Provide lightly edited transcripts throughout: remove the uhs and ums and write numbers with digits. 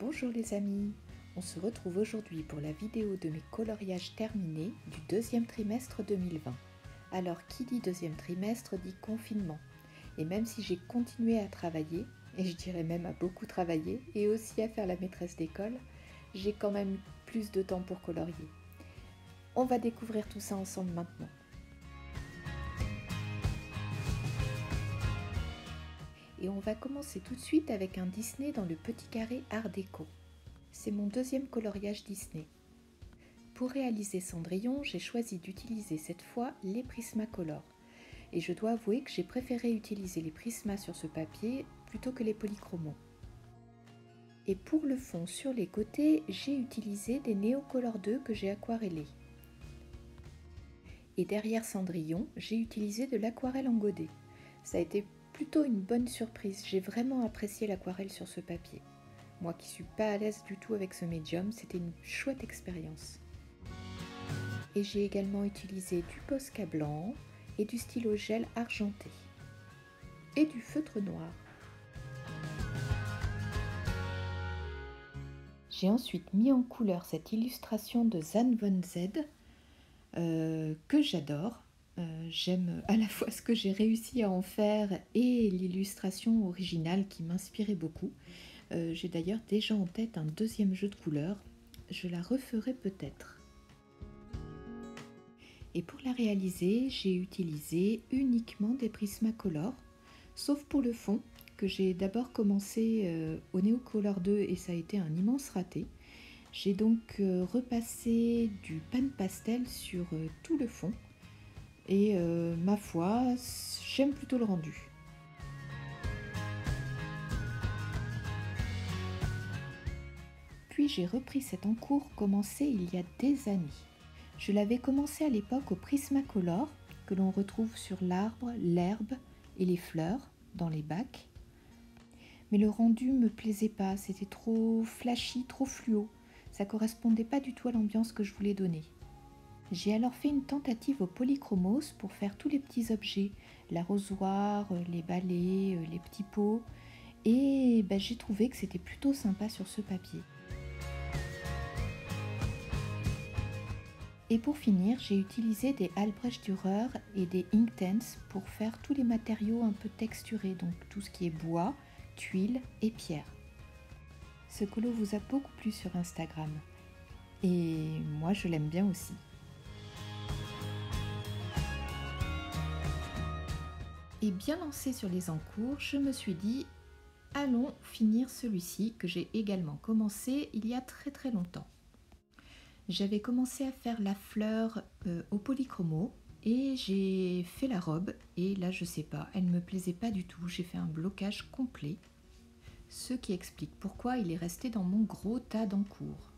Bonjour les amis, on se retrouve aujourd'hui pour la vidéo de mes coloriages terminés du deuxième trimestre 2020. Alors qui dit deuxième trimestre dit confinement. Et même si j'ai continué à travailler, et je dirais même à beaucoup travailler, et aussi à faire la maîtresse d'école, j'ai quand même eu plus de temps pour colorier. On va découvrir tout ça ensemble maintenant. Et on va commencer tout de suite avec un Disney dans le petit carré Art déco. C'est mon deuxième coloriage Disney. Pour réaliser Cendrillon, j'ai choisi d'utiliser cette fois les Prismacolor. Et je dois avouer que j'ai préféré utiliser les Prismas sur ce papier plutôt que les polychromos. Et pour le fond sur les côtés, j'ai utilisé des Neocolor 2 que j'ai aquarellés. Et derrière Cendrillon, j'ai utilisé de l'aquarelle en godet. Ça a été plutôt une bonne surprise, j'ai vraiment apprécié l'aquarelle sur ce papier. Moi qui suis pas à l'aise du tout avec ce médium, c'était une chouette expérience. Et j'ai également utilisé du Posca blanc et du stylo gel argenté. Et du feutre noir. J'ai ensuite mis en couleur cette illustration de Zan Von Z que j'adore. J'aime à la fois ce que j'ai réussi à en faire et l'illustration originale qui m'inspirait beaucoup. J'ai d'ailleurs déjà en tête un deuxième jeu de couleurs. Je la referai peut-être. Et pour la réaliser, j'ai utilisé uniquement des Prismacolor, sauf pour le fond, que j'ai d'abord commencé au Neocolor 2 et ça a été un immense raté. J'ai donc repassé du pan pastel sur tout le fond. Et ma foi, j'aime plutôt le rendu. Puis j'ai repris cet encours commencé il y a des années. Je l'avais commencé à l'époque au Prismacolor, que l'on retrouve sur l'arbre, l'herbe et les fleurs, dans les bacs. Mais le rendu me plaisait pas, c'était trop flashy, trop fluo. Ça correspondait pas du tout à l'ambiance que je voulais donner. J'ai alors fait une tentative au polychromos pour faire tous les petits objets, l'arrosoir, les balais, les petits pots, et j'ai trouvé que c'était plutôt sympa sur ce papier. Et pour finir, j'ai utilisé des Albrecht Dürer et des Inktense pour faire tous les matériaux un peu texturés, donc tout ce qui est bois, tuiles et pierre. Ce colo vous a beaucoup plu sur Instagram, et moi je l'aime bien aussi. Et bien lancé sur les encours, je me suis dit, allons finir celui-ci que j'ai également commencé il y a très longtemps. J'avais commencé à faire la fleur au polychromo et j'ai fait la robe et là je sais pas, elle ne me plaisait pas du tout, j'ai fait un blocage complet, ce qui explique pourquoi il est resté dans mon gros tas d'encours.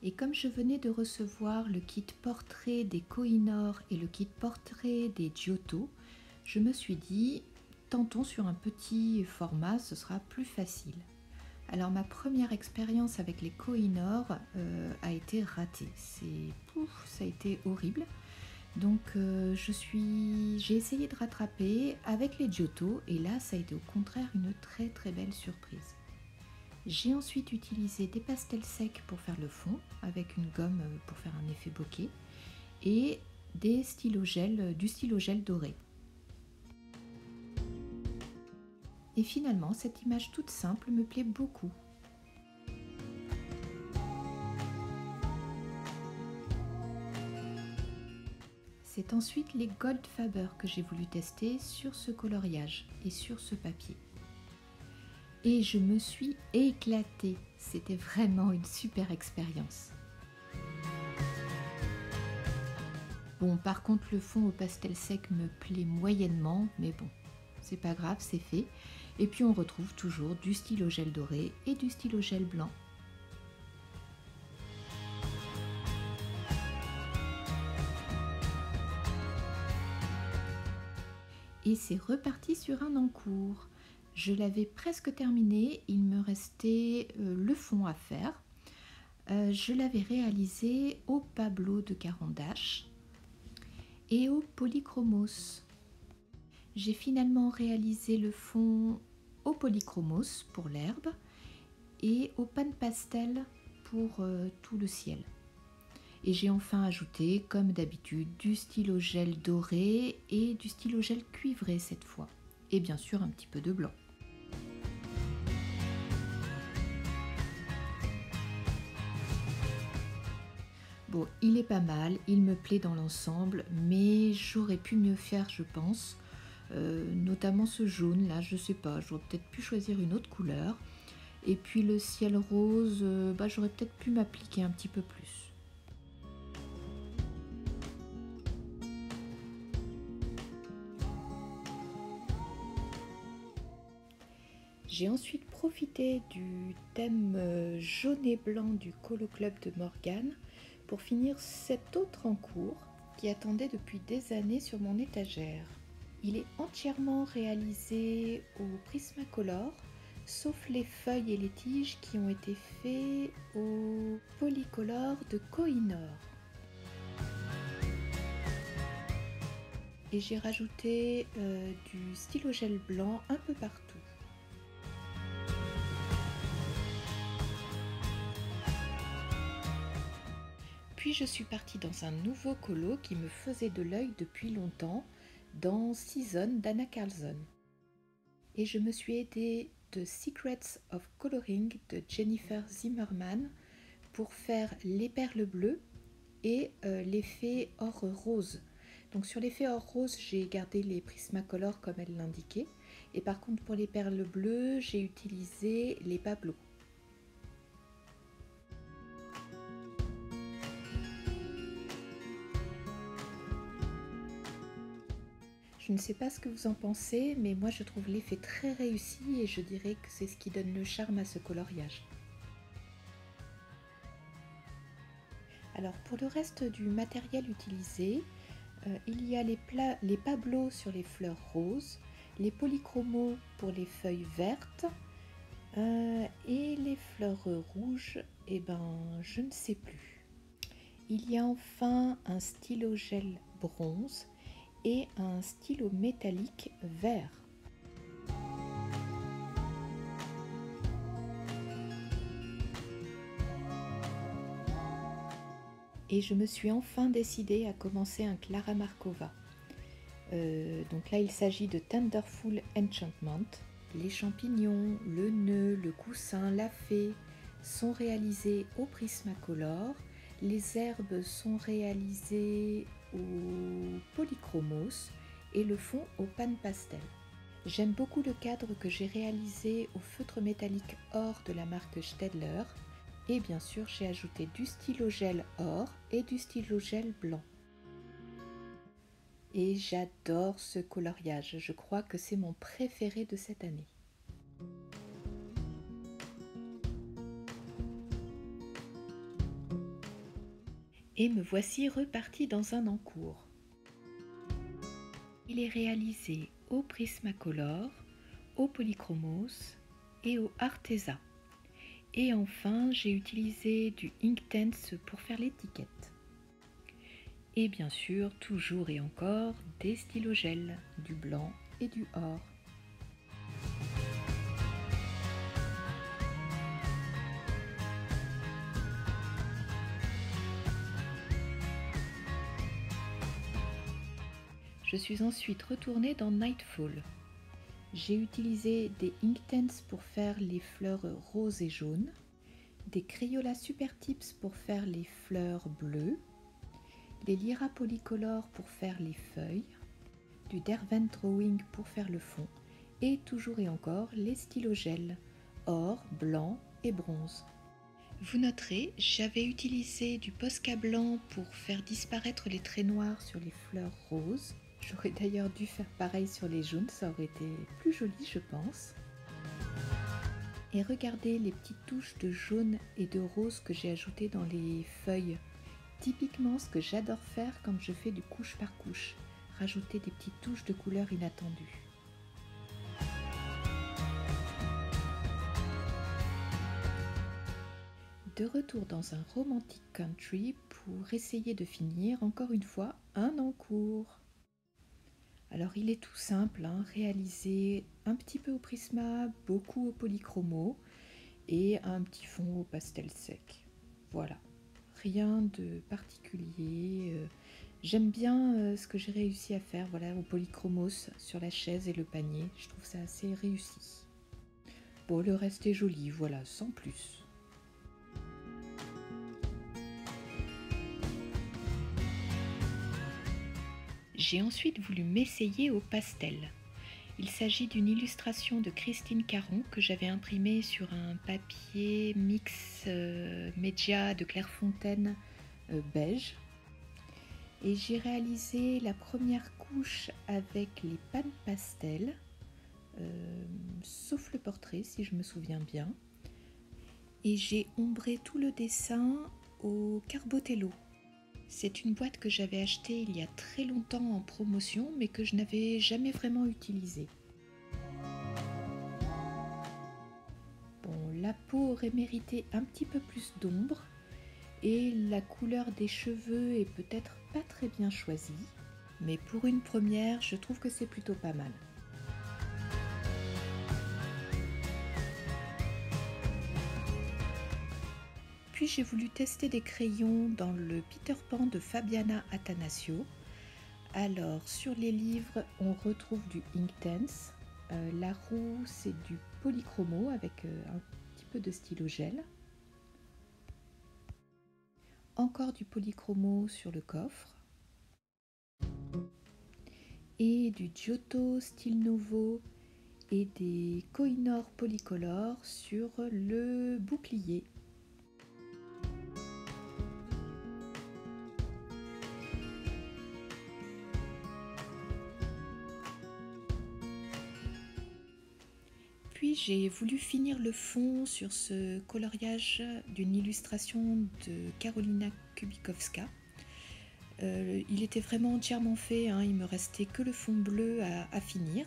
Et comme je venais de recevoir le kit portrait des Kohinoor et le kit portrait des Giotto, je me suis dit, tentons sur un petit format, ce sera plus facile. Alors ma première expérience avec les Kohinoor a été ratée. Ça a été horrible. Donc j'ai essayé de rattraper avec les Giotto et là ça a été au contraire une très belle surprise. J'ai ensuite utilisé des pastels secs pour faire le fond avec une gomme pour faire un effet bokeh et du stylo gel doré. Et finalement, cette image toute simple me plaît beaucoup. C'est ensuite les Goldfaber que j'ai voulu tester sur ce coloriage et sur ce papier. Et je me suis éclatée. C'était vraiment une super expérience. Bon, par contre, le fond au pastel sec me plaît moyennement, mais bon, c'est pas grave, c'est fait. Et puis on retrouve toujours du stylo gel doré et du stylo gel blanc. Et c'est reparti sur un encours. Je l'avais presque terminé, il me restait le fond à faire. Je l'avais réalisé au Pablo de Carandache et au Polychromos. J'ai finalement réalisé le fond au polychromos pour l'herbe et au pan pastel pour tout le ciel. Et j'ai enfin ajouté, comme d'habitude, du stylo gel doré et du stylo gel cuivré cette fois. Et bien sûr un petit peu de blanc. Bon, il est pas mal, il me plaît dans l'ensemble, mais j'aurais pu mieux faire, je pense. Notamment ce jaune là, je sais pas, j'aurais peut-être pu choisir une autre couleur. Et puis le ciel rose, j'aurais peut-être pu m'appliquer un petit peu plus. J'ai ensuite profité du thème jaune et blanc du Colo Club de Morgane pour finir cet autre en cours qui attendait depuis des années sur mon étagère. Il est entièrement réalisé au Prismacolor, sauf les feuilles et les tiges qui ont été faits au Polycolor de Kohinoor. Et j'ai rajouté du stylo gel blanc un peu partout. Puis je suis partie dans un nouveau colo qui me faisait de l'œil depuis longtemps, dans Season d'Anna Carlson. Et je me suis aidée de Secrets of Coloring de Jennifer Zimmerman pour faire les perles bleues et l'effet or rose. Donc sur l'effet or rose, j'ai gardé les Prismacolor comme elle l'indiquait. Et par contre pour les perles bleues, j'ai utilisé les Pablo. Je ne sais pas ce que vous en pensez, mais moi je trouve l'effet très réussi et je dirais que c'est ce qui donne le charme à ce coloriage. Alors pour le reste du matériel utilisé, il y a les pablos sur les fleurs roses, les polychromos pour les feuilles vertes et les fleurs rouges, je ne sais plus. Il y a enfin un stylo gel bronze et un stylo métallique vert. Et je me suis enfin décidée à commencer un Clara Markova. Donc là, il s'agit de Tenderful Enchantment. Les champignons, le nœud, le coussin, la fée sont réalisés au Prismacolor. Les herbes sont réalisées au Polychromos et le fond au pan pastel. J'aime beaucoup le cadre que j'ai réalisé au feutre métallique or de la marque Staedtler. Et bien sûr, j'ai ajouté du stylo gel or et du stylo gel blanc. Et j'adore ce coloriage, je crois que c'est mon préféré de cette année. Et me voici repartie dans un encours. Il est réalisé au Prismacolor, au Polychromos et au Arteza. Et enfin, j'ai utilisé du Inktense pour faire l'étiquette. Et bien sûr, toujours et encore, des stylos gel, du blanc et du or. Je suis ensuite retournée dans Nightfall. J'ai utilisé des Inktense pour faire les fleurs roses et jaunes, des Crayola Super Tips pour faire les fleurs bleues, des Lyra Polycolor pour faire les feuilles, du Derwent Drawing pour faire le fond, et toujours et encore les stylos gel, or, blanc et bronze. Vous noterez, j'avais utilisé du Posca blanc pour faire disparaître les traits noirs sur les fleurs roses. J'aurais d'ailleurs dû faire pareil sur les jaunes, ça aurait été plus joli je pense. Et regardez les petites touches de jaune et de rose que j'ai ajoutées dans les feuilles. Typiquement ce que j'adore faire quand je fais du couche par couche, rajouter des petites touches de couleurs inattendues. De retour dans un romantic country pour essayer de finir encore une fois un encours. Alors il est tout simple, réalisé un petit peu au Prisma, beaucoup au Polychromo. et un petit fond au pastel sec. Voilà, rien de particulier. J'aime bien ce que j'ai réussi à faire, voilà, au polychromos sur la chaise et le panier. Je trouve ça assez réussi. Bon, le reste est joli, voilà, sans plus. J'ai ensuite voulu m'essayer au pastel. Il s'agit d'une illustration de Christine Caron que j'avais imprimée sur un papier mix média de Clairefontaine beige. Et j'ai réalisé la première couche avec les pannes pastel, sauf le portrait si je me souviens bien. Et j'ai ombré tout le dessin au Carbotello. C'est une boîte que j'avais achetée il y a très longtemps en promotion, mais que je n'avais jamais vraiment utilisée. Bon, la peau aurait mérité un petit peu plus d'ombre, et la couleur des cheveux est peut-être pas très bien choisie, mais pour une première, je trouve que c'est plutôt pas mal. Puis j'ai voulu tester des crayons dans le Peter Pan de Fabiana Attanasio. Alors sur les livres, on retrouve du Inktense. La roue, c'est du polychromo avec un petit peu de stylo gel. Encore du polychromo sur le coffre. Et du Giotto Style Nouveau et des Kohinoor Polycolor sur le bouclier. Puis j'ai voulu finir le fond sur ce coloriage d'une illustration de Karolina Kubikowska. Il était vraiment entièrement fait, hein, il me restait que le fond bleu à finir.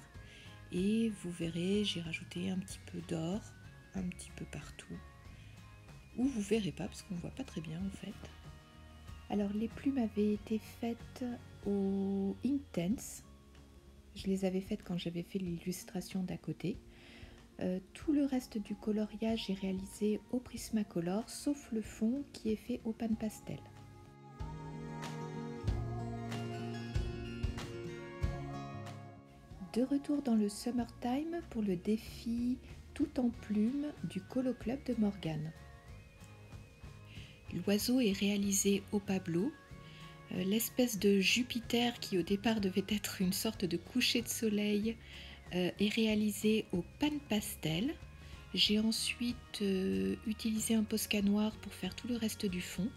Et vous verrez, j'ai rajouté un petit peu d'or, un petit peu partout. Ou vous verrez pas parce qu'on voit pas très bien en fait. Alors les plumes avaient été faites au Inktense. Je les avais faites quand j'avais fait l'illustration d'à côté. Tout le reste du coloriage est réalisé au Prismacolor, sauf le fond qui est fait au pan pastel. De retour dans le Summertime pour le défi tout en plumes du Colo Club de Morgane. L'oiseau est réalisé au Pablo. L'espèce de Jupiter qui au départ devait être une sorte de coucher de soleil est réalisé au pan pastel. J'ai ensuite utilisé un Posca noir pour faire tout le reste du fond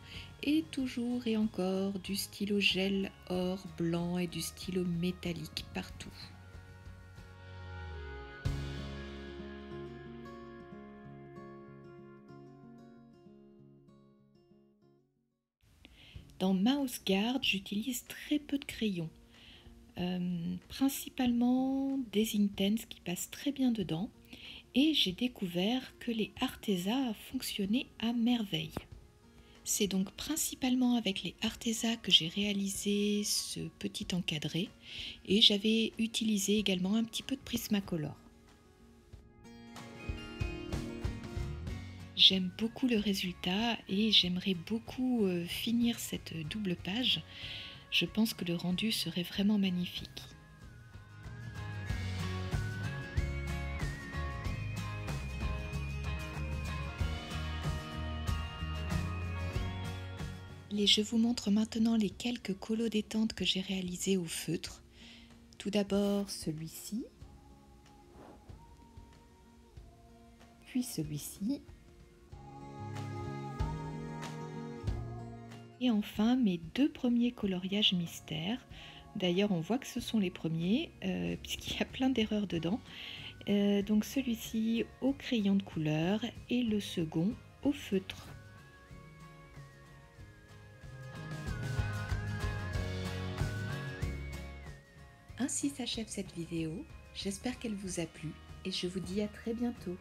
et toujours et encore du stylo gel or blanc et du stylo métallique partout. Dans Mouse Guard, j'utilise très peu de crayons, principalement des Inktense qui passent très bien dedans, et j'ai découvert que les Arteza fonctionnaient à merveille. C'est donc principalement avec les Arteza que j'ai réalisé ce petit encadré, et j'avais utilisé également un petit peu de Prismacolor. J'aime beaucoup le résultat et j'aimerais beaucoup finir cette double page. Je pense que le rendu serait vraiment magnifique. Et je vous montre maintenant les quelques colos détente que j'ai réalisés au feutre. Tout d'abord celui-ci, puis celui-ci. Et enfin mes deux premiers coloriages mystères. D'ailleurs on voit que ce sont les premiers puisqu'il y a plein d'erreurs dedans. Donc celui-ci au crayon de couleur et le second au feutre. Ainsi s'achève cette vidéo. J'espère qu'elle vous a plu et je vous dis à très bientôt.